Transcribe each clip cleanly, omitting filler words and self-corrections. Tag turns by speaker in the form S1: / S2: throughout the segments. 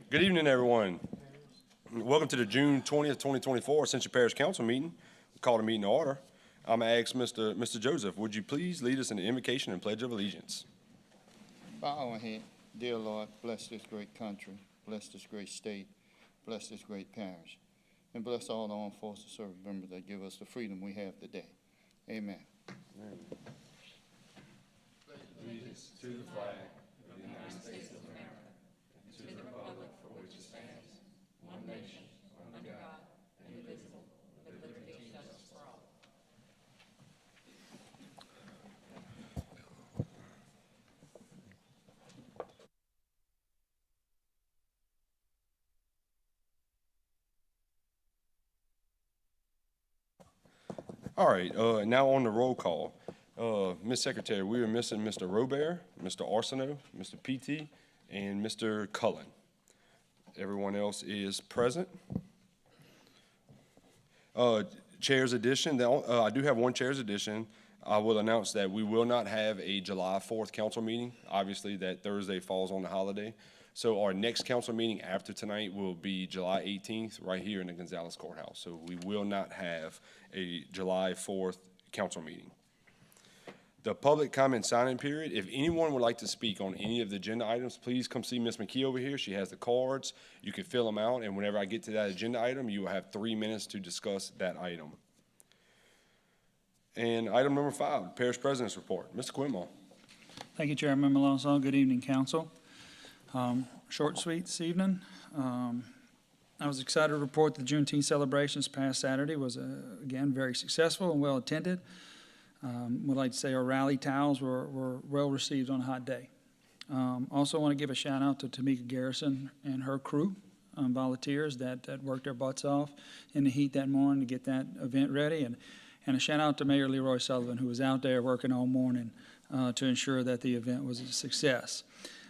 S1: Good evening, everyone. Welcome to the June 20th, 2024 Ascension Parish Council meeting. We call the meeting to order. I'm going to ask Mr. Joseph, would you please lead us in the invocation and pledge of allegiance?
S2: Bow our head. Dear Lord, bless this great country, bless this great state, bless this great parish, and bless all the armed forces service members that give us the freedom we have today. Amen.
S1: Amen. Allegiance to the flag of the United States of America, and to the republic for which it stands, one nation, under God, indivisible, with liberty and justice for all. All right, now on the roll call. Ms. Secretary, we are missing Mr. Robert, Mr. Arsenault, Mr. PT, and Mr. Cullen. Everyone else is present. Chair's addition, I do have one chair's addition. I will announce that we will not have a July 4th council meeting. Obviously, that Thursday falls on the holiday. So our next council meeting after tonight will be July 18th right here in the Gonzales Courthouse. So we will not have a July 4th council meeting. The public comment sign-in period, if anyone would like to speak on any of the agenda items, please come see Ms. McKee over here. She has the cards. You can fill them out, and whenever I get to that agenda item, you will have 3 minutes to discuss that item. And item number 5, Parish President's Report. Mr. Quinmall.
S3: Thank you, Chairman Malonzo. Good evening, Council. Short and sweet this evening. I was excited to report the Juneteenth celebrations past Saturday was, again, very successful and well attended. Would like to say our rally towels were well received on a hot day. Also want to give a shout out to Tamika Garrison and her crew, volunteers that worked their butts off in the heat that morning to get that event ready. And a shout out to Mayor Leroy Sullivan, who was out there working all morning to ensure that the event was a success.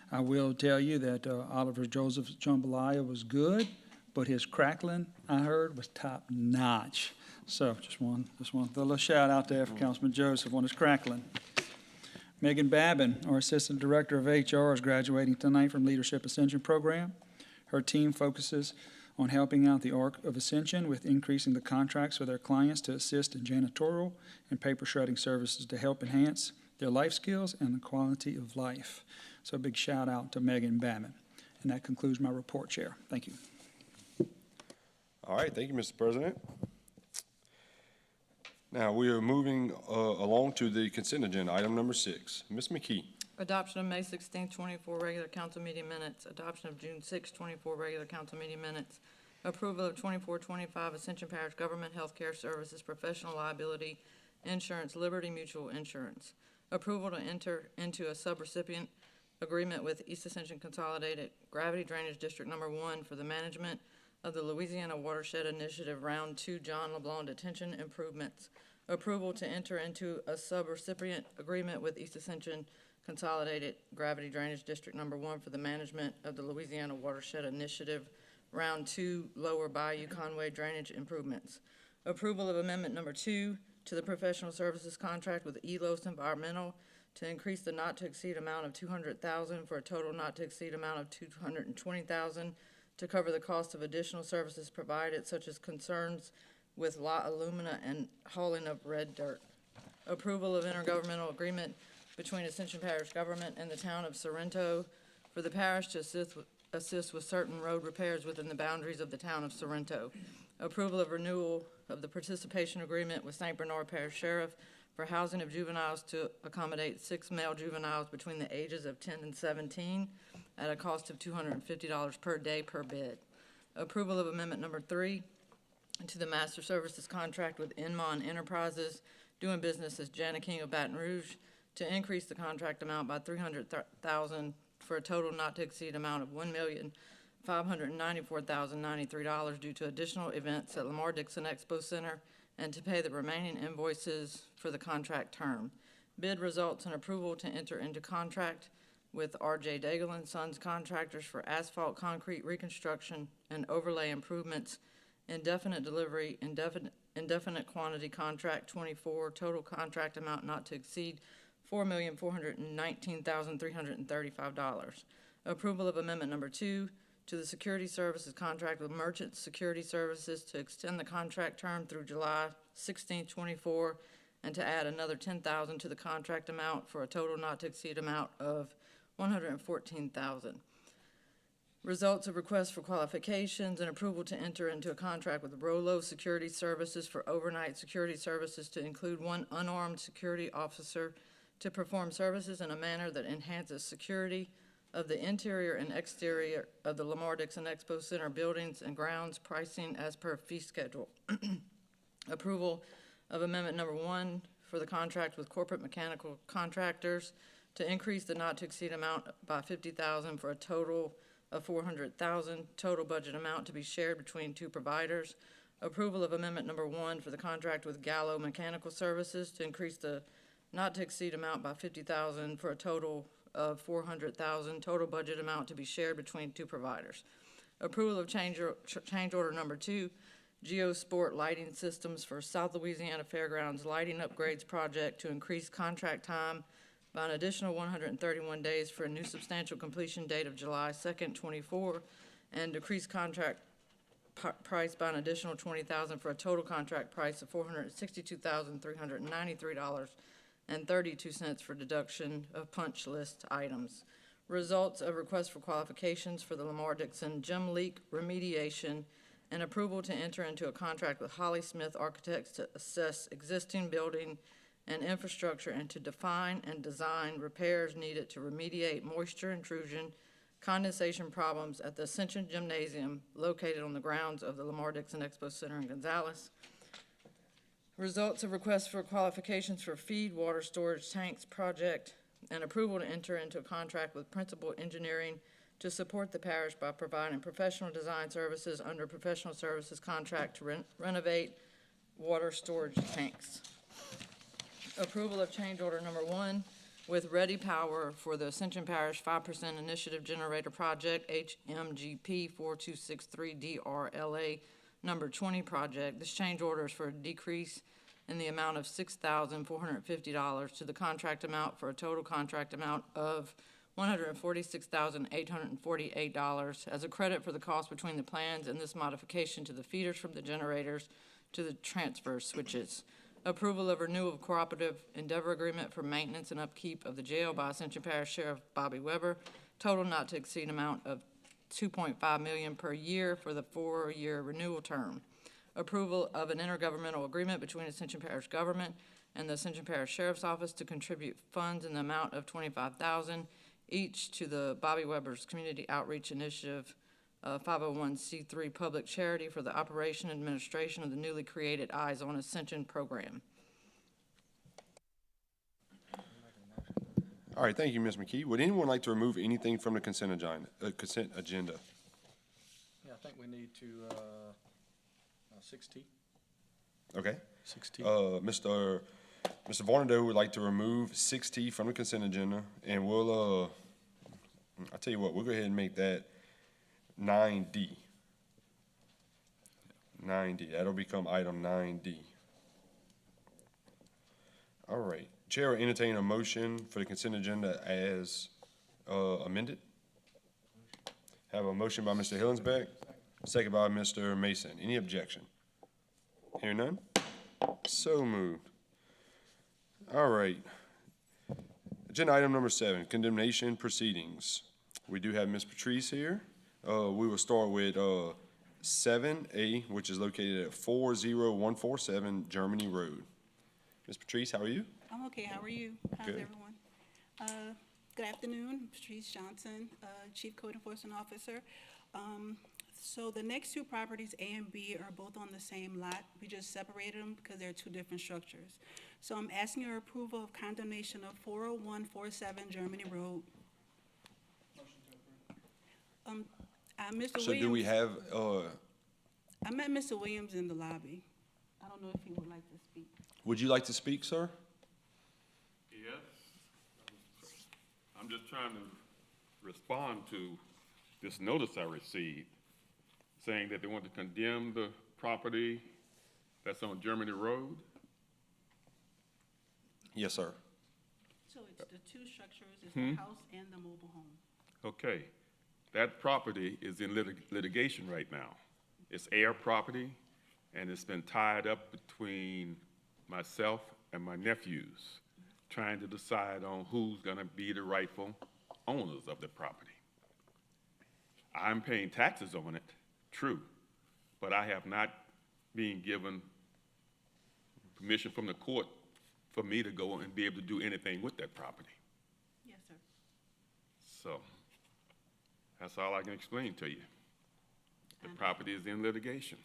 S3: I will tell you that Oliver Joseph's jambalaya was good, but his crackling, I heard, was top notch. So just want to throw a little shout out there for Councilman Joseph on his crackling. Megan Babin, our Assistant Director of HR, is graduating tonight from Leadership Ascension Program. Her team focuses on helping out the Arc of Ascension with increasing the contracts with their clients to assist in janitorial and paper shredding services to help enhance their life skills and the quality of life. So a big shout out to Megan Babin. And that concludes my report, Chair. Thank you.
S1: All right, thank you, Mr. President. Now we are moving along to the consent agenda, item number 6. Ms. McKee.
S4: Adoption of May 16, 24 regular council meeting minutes. Adoption of June 6, 24 regular council meeting minutes. Approval of 24-25 Ascension Parish Government Healthcare Services Professional Liability Insurance Liberty Mutual Insurance. Approval to enter into a subrecipient agreement with East Ascension Consolidated Gravity Drainage District Number 1 for the management of the Louisiana Watershed Initiative Round 2 John LeBlanc Detention Improvements. Approval to enter into a subrecipient agreement with East Ascension Consolidated Gravity Drainage District Number 1 for the management of the Louisiana Watershed Initiative Round 2 Lower Bayou Conway Drainage Improvements. Approval of Amendment Number 2 to the professional services contract with ELOS Environmental to increase the not-to-exceed amount of $200,000 for a total not-to-exceed amount of $220,000 to cover the cost of additional services provided, such as concerns with lot alumina and hauling of red dirt. Approval of intergovernmental agreement between Ascension Parish government and the town of Sorrento for the parish to assist with certain road repairs within the boundaries of the town of Sorrento. Approval of renewal of the participation agreement with St. Bernard Parish Sheriff for housing of juveniles to accommodate 6 male juveniles between the ages of 10 and 17 at a cost of $250 per day per bid. Approval of Amendment Number 3 to the Master Services contract with Inmon Enterprises, doing business as Jana King of Baton Rouge, to increase the contract amount by $300,000 for a total not to exceed amount of $1,594,093 due to additional events at Lamar Dixon Expo Center and to pay the remaining invoices for the contract term. Bid results in approval to enter into contract with R.J. Daigle & Sons Contractors for asphalt concrete reconstruction and overlay improvements, indefinite delivery, indefinite quantity contract 24, total contract amount not to exceed $4,419,335. Approval of Amendment Number 2 to the security services contract with Merchant Security Services to extend the contract term through July 16, 24, and to add another $10,000 to the contract amount for a total not to exceed amount of $114,000. Results of requests for qualifications and approval to enter into a contract with Rolo Security Services for overnight security services to include one unarmed security officer to perform services in a manner that enhances security of the interior and exterior of the Lamar Dixon Expo Center buildings and grounds, pricing as per fee schedule. Approval of amendment number 1 for the contract with Corporate Mechanical Contractors to increase the not to exceed amount by $50,000 for a total of $400,000, total budget amount to be shared between 2 providers. Approval of amendment number 1 for the contract with Gallo Mechanical Services to increase the not to exceed amount by $50,000 for a total of $400,000, total budget amount to be shared between 2 providers. Approval of change order number 2, Geosport Lighting Systems for South Louisiana Fairgrounds Lighting Upgrades Project to increase contract time by an additional 131 days for a new substantial completion date of July 2nd, 24, and decrease contract price by an additional $20,000 for a total contract price of $462,393.32 for deduction of punch list items. Results of request for qualifications for the Lamar Dixon gym leak remediation and approval to enter into a contract with Holly Smith Architects to assess existing building and infrastructure and to define and design repairs needed to remediate moisture intrusion, condensation problems at the Ascension Gymnasium located on the grounds of the Lamar Dixon Expo Center in Gonzales. Results of requests for qualifications for feed water storage tanks project and approval to enter into a contract with Principal Engineering to support the parish by providing professional design services under professional services contract to renovate water storage tanks. Approval of change order number 1 with Ready Power for the Ascension Parish 5% Initiative Generator Project, HMGP 4263DRLA number 20 project. This change order is for a decrease in the amount of $6,450 to the contract amount for a total contract amount of $146,848 as a credit for the cost between the plans and this modification to the feeders from the generators to the transfer switches. Approval of renewal of cooperative endeavor agreement for maintenance and upkeep of the jail by Ascension Parish Sheriff Bobby Weber. Total not to exceed amount of $2.5 million per year for the 4-year renewal term. Approval of an intergovernmental agreement between Ascension Parish government and the Ascension Parish Sheriff's Office to contribute funds in the amount of $25,000 each to the Bobby Weber's Community Outreach Initiative 501c3 public charity for the operation and administration of the newly created Eyes on Ascension program.
S1: All right, thank you, Ms. McKee. Would anyone like to remove anything from the consent agenda?
S5: Yeah, I think we need to, 6T.
S1: Okay.
S5: 6T.
S1: Mr. Varnado would like to remove 6T from the consent agenda, and we'll, I'll tell you what, we'll go ahead and make that 9D. 9D, that'll become item 9D. All right, Chair will entertain a motion for the consent agenda as amended. Have a motion by Mr. Hillensbeck, second by Mr. Mason. Any objection? Hearing none? So moved. All right. Agenda item number 7, condemnation proceedings. We do have Ms. Patrice here. We will start with 7A, which is located at 40147 Germany Road. Ms. Patrice, how are you?
S6: I'm okay. How are you? How's
S1: Good.
S6: everyone? Good afternoon. Patrice Johnson, Chief Code Enforcement Officer. So the next 2 properties, A and B, are both on the same lot. We just separated them because they're 2 different structures. So I'm asking your approval of condemnation of 40147 Germany Road. Mr.
S1: So do we
S6: Williams,
S1: have,
S6: I met Mr. Williams in the lobby. I don't know if he would like to speak.
S1: would you like to speak, sir?
S7: Yes. I'm just trying to respond to this notice I received saying that they want to condemn the property that's on Germany Road.
S1: Yes, sir.
S6: So it's the 2 structures, it's the house and the mobile home.
S7: Okay. that property is in litigation right now. It's heir property, and it's been tied up between myself and my nephews, trying to decide on who's gonna be the rightful owners of the property. I'm paying taxes on it, true, but I have not been given permission from the court for me to go and be able to do anything with that property.
S6: Yes, sir.
S7: So, that's all I can explain to you. The property is in litigation.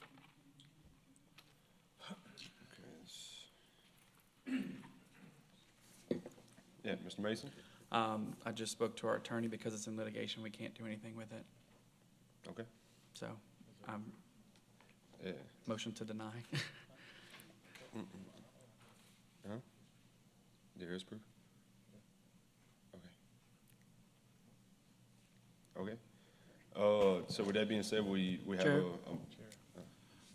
S1: Yeah, Mr. Mason?
S5: I just spoke to our attorney. Because it's in litigation, we can't do anything with it.
S1: Okay.
S5: So,
S1: Yeah.
S5: motion to deny.
S1: Huh? There is proof? Okay. Okay. So with that being said, we have
S3: Chair?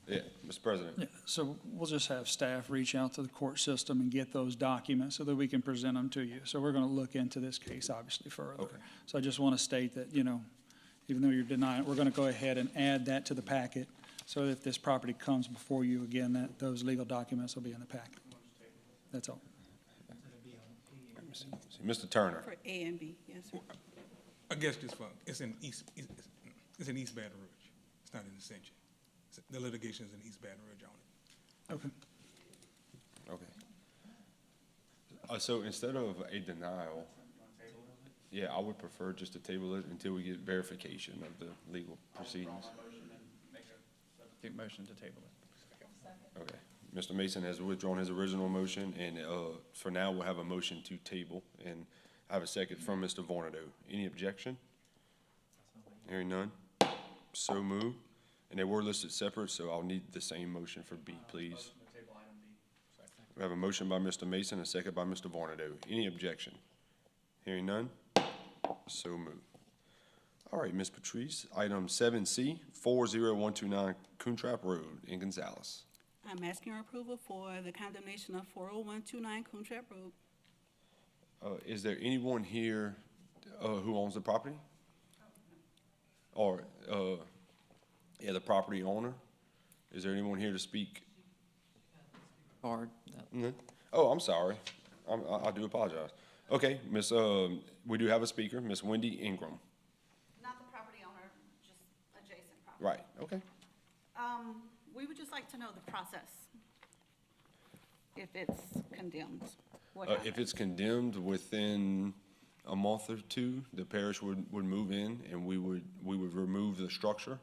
S1: yeah, Mr. President.
S3: Yeah, so we'll just have staff reach out to the court system and get those documents so that we can present them to you. So we're going to look into this case obviously further.
S1: Okay.
S3: So I just want to state that, you know, even though you're denying it, we're going to go ahead and add that to the packet. So if this property comes before you again, that those legal documents will be in the packet. That's all.
S1: Let me see. Mr. Turner.
S6: For A and B, yes, sir.
S8: I guess this one, it's in East Baton Rouge. It's not in Ascension. The litigation is in East Baton Rouge on it.
S3: Okay.
S1: Okay. So instead of a denial, yeah, I would prefer just to table it until we get verification of the legal proceedings.
S5: Motion to table it.
S1: Okay. Mr. Mason has withdrawn his original motion, and for now, we'll have a motion to table, and I have a second from Mr. Vornado. Any objection? Hearing none. So moved. And they were listed separate, so I'll need the same motion for B, please. We have a motion by Mr. Mason, a second by Mr. Vornado. Any objection? Hearing none. So moved. All right, Ms. Patrice, item 7C, 40129 Coontrap Road in Gonzales.
S6: I'm asking your approval for the condemnation of 40129 Coontrap Road.
S1: Is there anyone here who owns the property? Or, yeah, the property owner? Is there anyone here to speak?
S5: Barred.
S1: No? Oh, I'm sorry. I do apologize. Okay, Miss, we do have a speaker, Miss Wendy Ingram.
S9: Not the property owner, just adjacent property.
S1: Right, okay.
S9: We would just like to know the process. If it's condemned, what happens?
S1: If it's condemned within a month or two, the parish would move in and we would remove the structure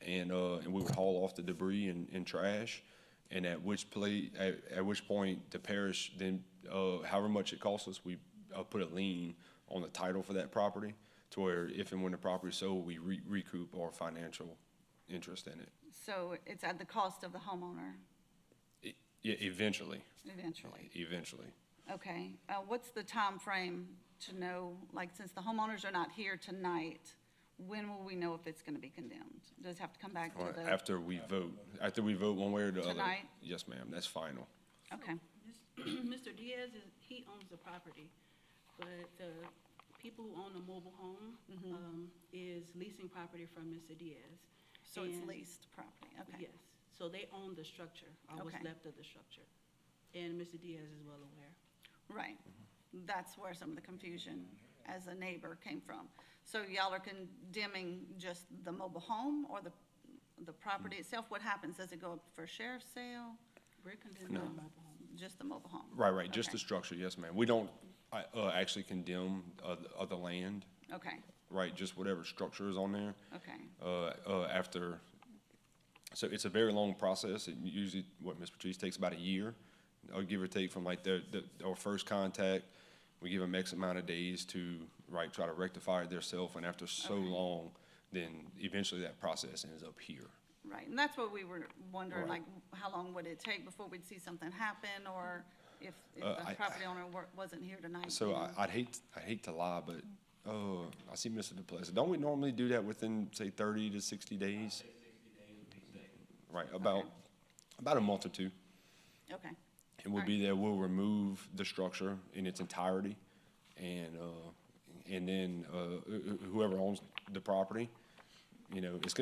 S1: and we would haul off the debris and trash. And at which point the parish then, however much it costs us, we put a lien on the title for that property to where if and when the property is sold, we recoup our financial interest in it.
S9: So it's at the cost of the homeowner
S1: Yeah, eventually.
S9: eventually? Okay, what's the time frame to know, like, since the homeowners are not here tonight, when will we know if it's gonna be condemned? Does it have to come back to the?
S1: After we vote one way or the other.
S9: Tonight?
S1: Yes, ma'am, that's final.
S9: Okay,
S6: Mr. Diaz, he owns the property, but the people who own the mobile home, is leasing property from Mr. Diaz.
S9: so it's
S6: And-
S9: leased property, okay.
S6: Yes, so they own the structure, or what's
S9: Okay.
S6: left of the structure. And Mr. Diaz is well aware.
S9: Right, that's where some of the confusion as a neighbor came from. So y'all are condemning just the mobile home or the property itself? What happens, does it go up for sheriff's sale?
S6: We're condemning the mobile home.
S9: Just the mobile home?
S1: Right, just the
S9: Okay.
S1: structure, yes, ma'am. We don't actually condemn the land,
S9: Okay,
S1: right, just whatever structure is on there.
S9: okay,
S1: After, so it's a very long process. It usually, Ms. Patrice, takes about a year, give or take from like our first contact. We give them X amount of days to, right, try to rectify it themselves, and after so
S9: Okay.
S1: long, then eventually that process ends up here.
S9: right. And that's what we were wondering,
S1: Right.
S9: like, how long would it take before we'd see something happen? Or if the
S1: I-
S9: property owner wasn't here tonight?
S1: So
S9: then-
S1: I'd hate to lie, but, I see Mr. DePlessis. Don't we normally do that within, say, 30 to 60 days? Right, about a month or two.
S9: Okay,
S1: And we'll be there, we'll remove the structure in its entirety and and then, whoever owns the property, you know, it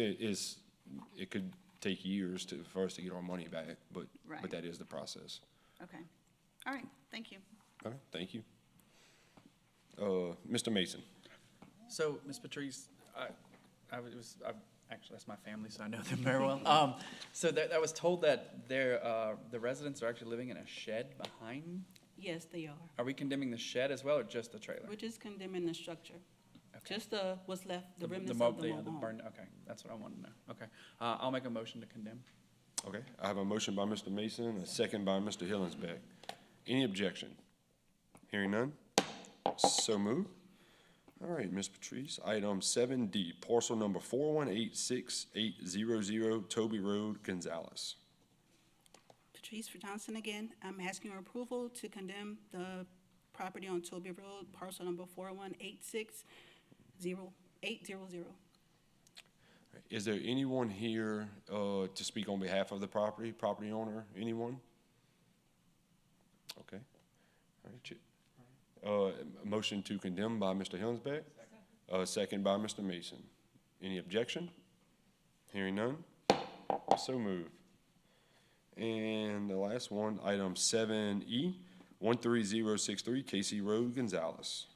S1: could take years for us to get our money back, but
S9: Right.
S1: that is the process.
S9: Okay. All right, thank you.
S1: All right, thank you. Mr. Mason.
S5: So, Ms. Patrice, actually, that's my family, so I know them very well. So I was told that the residents are actually living in a shed behind.
S6: Yes, they are.
S5: Are we condemning the shed as well, or just the trailer?
S6: We're just condemning the structure.
S5: Okay.
S6: Just what's left, the remnants
S5: mo-
S6: of the
S5: yeah,
S6: mobile home.
S5: burned- Okay, that's what I wanted to know. Okay, I'll make a motion to condemn.
S1: Okay, I have a motion by Mr. Mason, a second by Mr. Hillingsbeck. Any objection? Hearing none? So move. All right, Ms. Patrice, item 7D, parcel number 4186800, Toby Road, Gonzales.
S6: Patrice Johnson again. I'm asking your approval to condemn the property on Toby Road, parcel number 418600800.
S1: Is there anyone here to speak on behalf of the property owner? Anyone? Okay. All right, a motion to condemn by Mr. Hillingsbeck, second by Mr. Mason. Any objection? Hearing none? So move. And the last one, item 7E, 13063 Casey Road, Gonzales.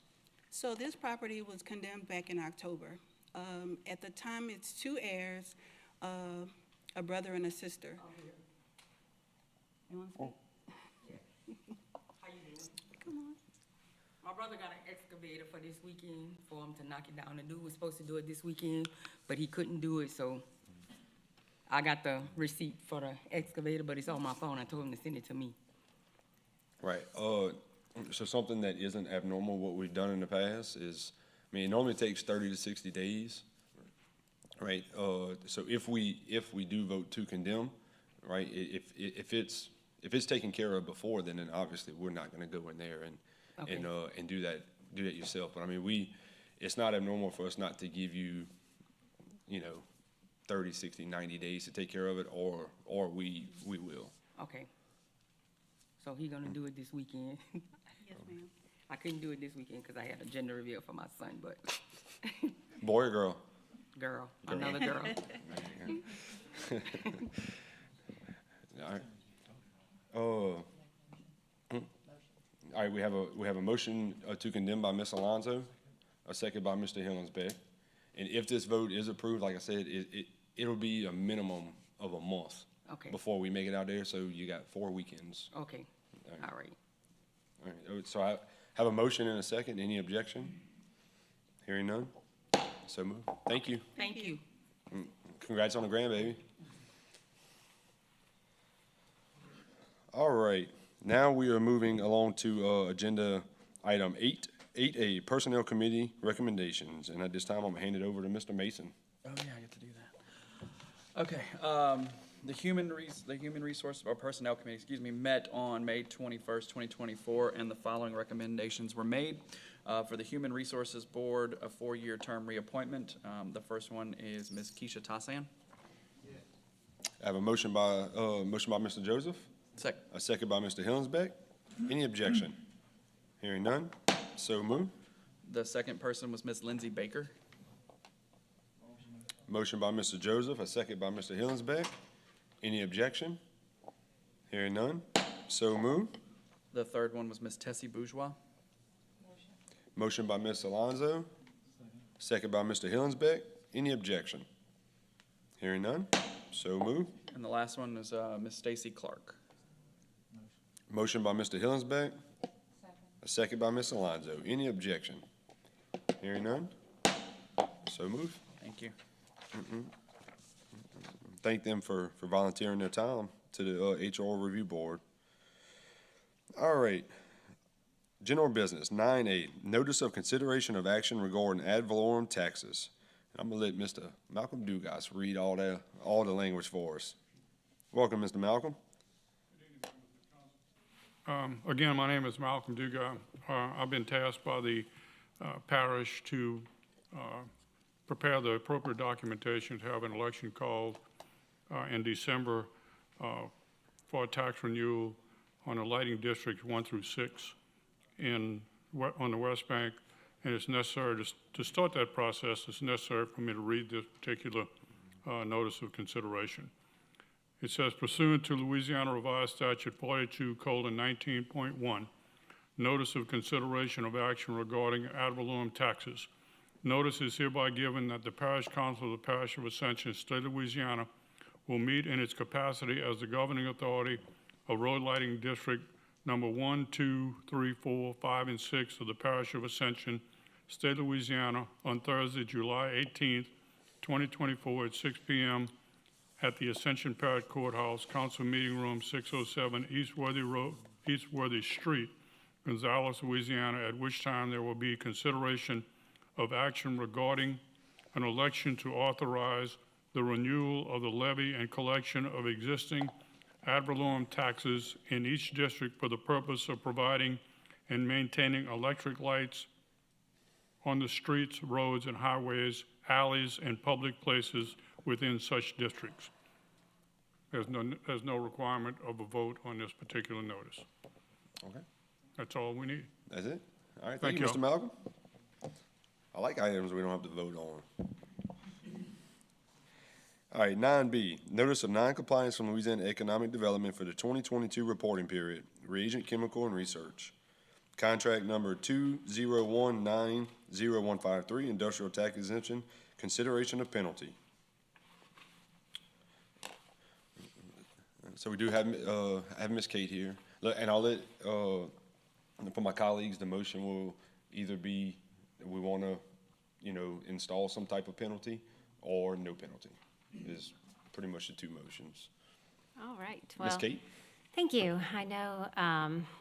S6: So this property was condemned back in October. At the time, it's two heirs, a brother and a sister. You want to speak?
S10: How you doing?
S6: Come on.
S10: My brother got an excavator for this weekend for him to knock it down. The dude was supposed to do it this weekend, but he couldn't do it, so I got the receipt for the excavator, but it's on my phone. I told him to send it to me.
S1: Right. So something that isn't abnormal, what we've done in the past is, I mean, it normally takes 30 to 60 days, right? So if we do vote to condemn, right, if it's taken care of before, then obviously we're not gonna go in there
S10: Okay.
S1: and do that yourself. But I mean, it's not abnormal for us not to give you, 30, 60, 90 days to take care of it, or we will.
S10: Okay. So he gonna do it this weekend.
S6: Yes, ma'am.
S10: I couldn't do it this weekend because I had a gender reveal for my son, but
S1: Boy or girl?
S10: girl, another girl.
S1: All right. All right, we have a motion to condemn by Ms. Alonso, a second by Mr. Hillingsbeck. And if this vote is approved, like I said, it'll be a minimum of a month
S10: Okay.
S1: before we make it out there, so you got 4 weekends.
S10: Okay, all right.
S1: All right, so I have a motion and a second. Any objection? Hearing none? So move. Thank you.
S10: Thank you.
S1: Congrats on the grandbaby. All right, now we are moving along to agenda item 8A, Personnel Committee Recommendations. And at this time, I'm gonna hand it over to Mr. Mason.
S5: Oh, yeah, I get to do that. Okay, the Human Resource or Personnel Committee, met on May 21st, 2024, and the following recommendations were made. For the Human Resources Board, a 4-year term reappointment. The first one is Ms. Keisha Tassan.
S1: I have a motion by Mr. Joseph,
S5: Second.
S1: a second by Mr. Hillingsbeck. Any objection? Hearing none, so move.
S5: The second person was Ms. Lindsay Baker.
S1: Motion by Mr. Joseph, a second by Mr. Hillingsbeck. Any objection? Hearing none, so move.
S5: The third one was Ms. Tessie Bourgeois.
S1: Motion by Ms. Alonso, second by Mr. Hillingsbeck. Any objection? Hearing none, so move.
S5: And the last one is Ms. Stacy Clark.
S1: Motion by Mr. Hillingsbeck, a second by Ms. Alonso. Any objection? Hearing none, so move.
S5: Thank you.
S1: Thank them for volunteering their time to the HR Review Board. All right. General business, 9A, notice of consideration of action regarding ad valorem taxes. I'm gonna let Mr. Malcolm Dugas read all the language for us. Welcome, Mr. Malcolm.
S11: Again, my name is Malcolm Dugas. I've been tasked by the parish to prepare the appropriate documentation to have an election called in December for a tax renewal on the lighting districts 1 through 6 on the West Bank and it's necessary to start that process, it's necessary for me to read this particular notice of consideration. It says pursuant to Louisiana Revised Statute 42:19.1, notice of consideration of action regarding ad valorem taxes. Notice is hereby given that the Parish Council of the Parish of Ascension, State of Louisiana, will meet in its capacity as the governing authority of road lighting district number 1, 2, 3, 4, 5, and 6 of the Parish of Ascension, State of Louisiana, on Thursday, July 18th, 2024 at 6 p.m. at the Ascension Parish Courthouse, Council Meeting Room 607 Eastworthy Street, Gonzales, Louisiana, at which time there will be consideration of action regarding an election to authorize the renewal of the levy and collection of existing ad valorem taxes in each district for the purpose of providing and maintaining electric lights on the streets, roads, and highways, alleys, and public places within such districts. There's no requirement of a vote on this particular notice.
S1: Okay,
S11: That's all we need.
S1: that's it. All right,
S11: Thank
S1: thank you,
S11: you.
S1: Mr. Malcolm. I like items we don't have to vote on. All right, 9B, notice of non-compliance from Louisiana Economic Development for the 2022 reporting period, reagent, chemical, and research. Contract number 201900153, industrial tax exemption, consideration of penalty. So we do have Ms. Kate here. And I'll let, for my colleagues, the motion will either be, we want to, install some type of penalty or no penalty is pretty much the two motions.
S12: All right.
S1: Ms.
S12: Well,
S1: Kate?
S12: thank you. I know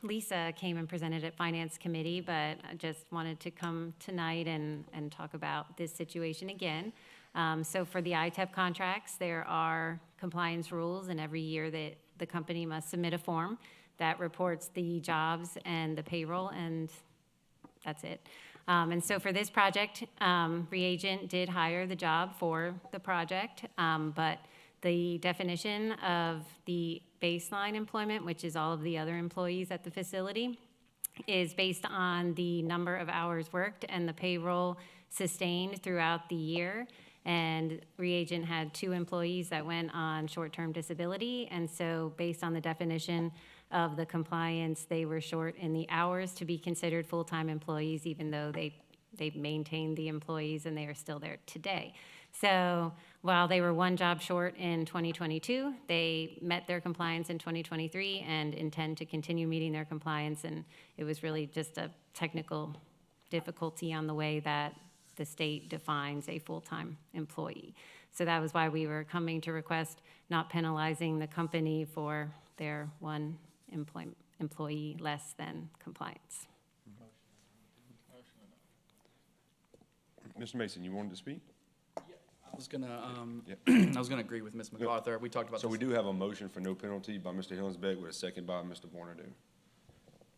S12: Lisa came and presented at Finance Committee, but I just wanted to come tonight and talk about this situation again. So for the ITEP contracts, there are compliance rules, and every year that the company must submit a form that reports the jobs and the payroll, and that's it. And so for this project, Reagent did hire the job for the project, but the definition of the baseline employment, which is all of the other employees at the facility, is based on the number of hours worked and the payroll sustained throughout the year. And Reagent had 2 employees that went on short-term disability, and so based on the definition of the compliance, they were short in the hours to be considered full-time employees, even though they maintained the employees and they are still there today. So while they were 1 job short in 2022, they met their compliance in 2023 and intend to continue meeting their compliance, and it was really just a technical difficulty on the way that the state defines a full-time employee. So that was why we were coming to request not penalizing the company for their 1 employee less than compliance.
S1: Mr. Mason, you wanted to speak?
S5: I was gonna,
S1: Yep.
S5: I was gonna agree with Ms. MacArthur. We talked about
S1: So
S5: this.
S1: we do have a motion for no penalty by Mr. Hillensbeck with a second by Mr. Bornado.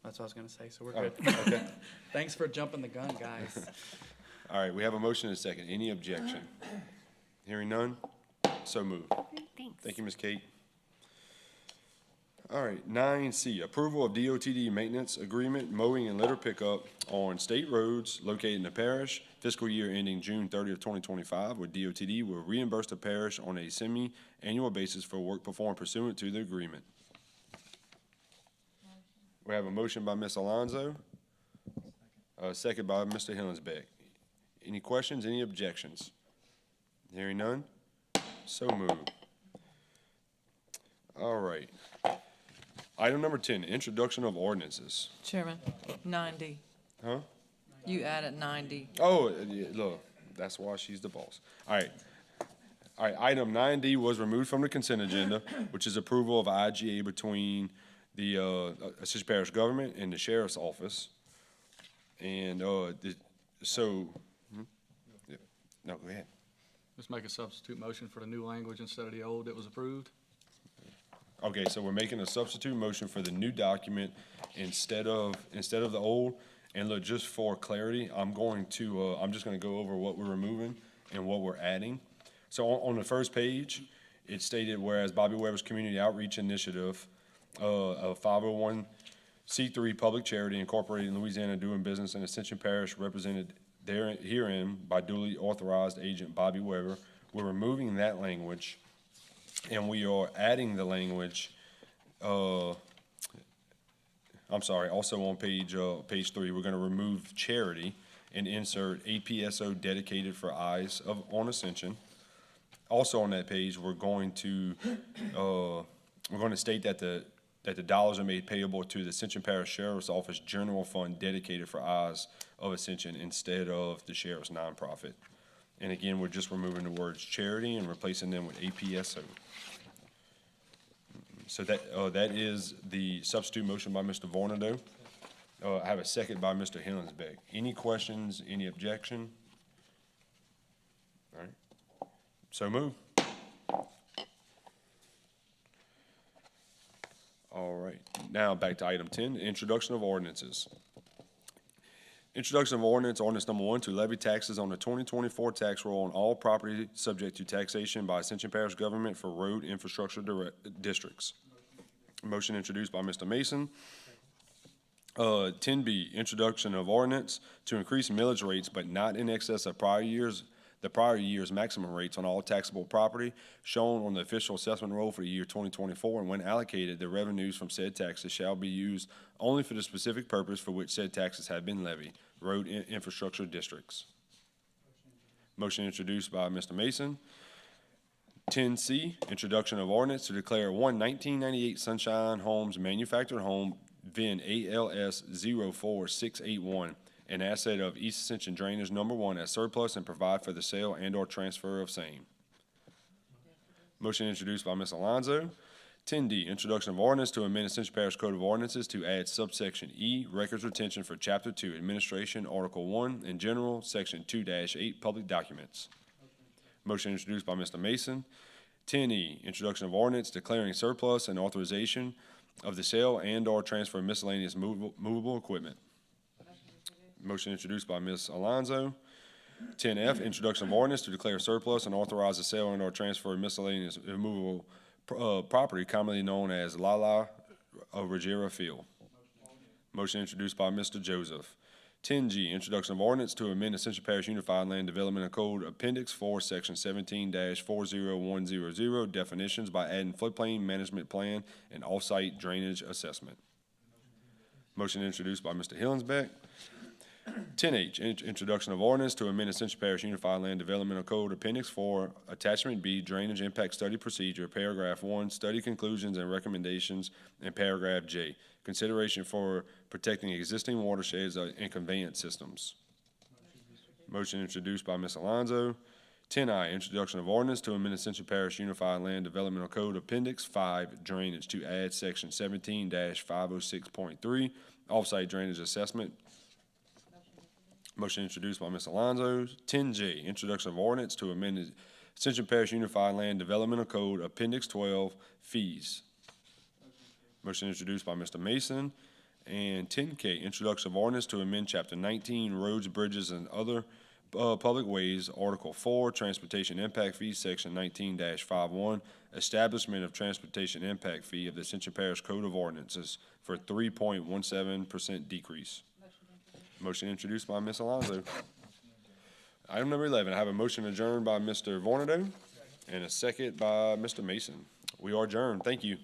S5: That's what I was gonna say, so we're
S1: Oh,
S5: good.
S1: okay.
S5: Thanks for jumping the gun, guys.
S1: All right, we have a motion and a second. Any objection? Hearing none, so moved.
S12: Thanks.
S1: Thank you, Ms. Kate. All right, 9C, approval of DOTD maintenance agreement, mowing and litter pickup on state roads located in the parish. Fiscal year ending June 30th, 2025, where DOTD will reimburse the parish on a semi-annual basis for work performed pursuant to the agreement. We have a motion by Ms. Alonso, a second by Mr. Hillensbeck. Any questions, any objections? Hearing none, so moved. All right. Item number 10, introduction of ordinances.
S4: Chairman, 9D.
S1: Huh?
S4: You added 9D.
S1: Oh, yeah, look, that's why she's the boss. All right. All right, item 9D was removed from the consent agenda, which is approval of IGA between the Ascension Parish government and the sheriff's office. And yeah. No, go ahead.
S13: Just make a substitute motion for the new language instead of the old that was approved.
S1: Okay, so we're making a substitute motion for the new document instead of the old. And look, just for clarity, I'm just gonna go over what we're removing and what we're adding. So on the first page, it stated, whereas Bobby Weber's Community Outreach Initiative, a 501 C3 Public Charity Incorporated in Louisiana doing business in Ascension Parish represented herein by duly authorized agent Bobby Weber. We're removing that language, and we are adding the language, also on page 3, we're gonna remove charity and insert APSO dedicated for Eyes on Ascension. Also on that page, we're going to state that the dollars are made payable to the Ascension Parish Sheriff's Office General Fund dedicated for Eyes of Ascension instead of the sheriff's nonprofit. And again, we're just removing the words charity and replacing them with APSO. So that is the substitute motion by Mr. Vornado. I have a second by Mr. Hillensbeck. Any questions, any objection? All right, so move. All right, now back to item 10, introduction of ordinances. Introduction of ordinance number 1 to levy taxes on the 2024 tax roll on all property subject to taxation by Ascension Parish government for road infrastructure districts. Motion introduced by Mr. Mason. 10B, introduction of ordinance to increase millage rates but not in excess of the prior year's maximum rates on all taxable property shown on the official assessment roll for the year 2024, and when allocated, the revenues from said taxes shall be used only for the specific purpose for which said taxes have been levied, road infrastructure districts. Motion introduced by Mr. Mason. 10C, introduction of ordinance to declare 1998 Sunshine Homes manufactured home VIN ALS 04681 an asset of East Ascension Drainage Number 1 as surplus and provide for the sale and/or transfer of same. Motion introduced by Ms. Alonzo. 10D, introduction of ordinance to amend Ascension Parish Code of Ordinances to add subsection E, records retention for Chapter 2, Administration, Article 1, in general, Section 2-8, public documents. Motion introduced by Mr. Mason. 10E, introduction of ordinance declaring surplus and authorization of the sale and/or transfer of miscellaneous movable equipment. Motion introduced by Ms. Alonzo. 10F, introduction of ordinance to declare surplus and authorize the sale and/or transfer of miscellaneous movable property commonly known as Lala Rogera Field. Motion introduced by Mr. Joseph. 10G, introduction of ordinance to amend Ascension Parish Unified Land Development Code Appendix 4, Section 17-40100, definitions by adding floodplain management plan and off-site drainage assessment. Motion introduced by Mr. Hillensbeck. 10H, introduction of ordinance to amend Ascension Parish Unified Land Development Code Appendix 4, Attachment B, Drainage Impact Study Procedure, Paragraph 1, Study Conclusions and Recommendations, and Paragraph J, Consideration for Protecting Existing Watersheds and Conveyance Systems. Motion introduced by Ms. Alonzo. 10I, introduction of ordinance to amend Ascension Parish Unified Land Development Code Appendix 5, Drainage, to add Section 17-506.3, Off-site Drainage Assessment. Motion introduced by Ms. Alonzo. 10J, introduction of ordinance to amend the Ascension Parish Unified Land Development Code Appendix 12, Fees. Motion introduced by Mr. Mason. And 10K, introduction of ordinance to amend Chapter 19, Roads, Bridges, and Other Public Ways, Article 4, Transportation Impact Fee, Section 19-51, Establishment of Transportation Impact Fee of the Ascension Parish Code of Ordinances for 3.17% decrease. Motion introduced by Ms. Alonzo. Item number 11, I have a motion adjourned by Mr. Vornado and a second by Mr. Mason. We are adjourned. Thank you.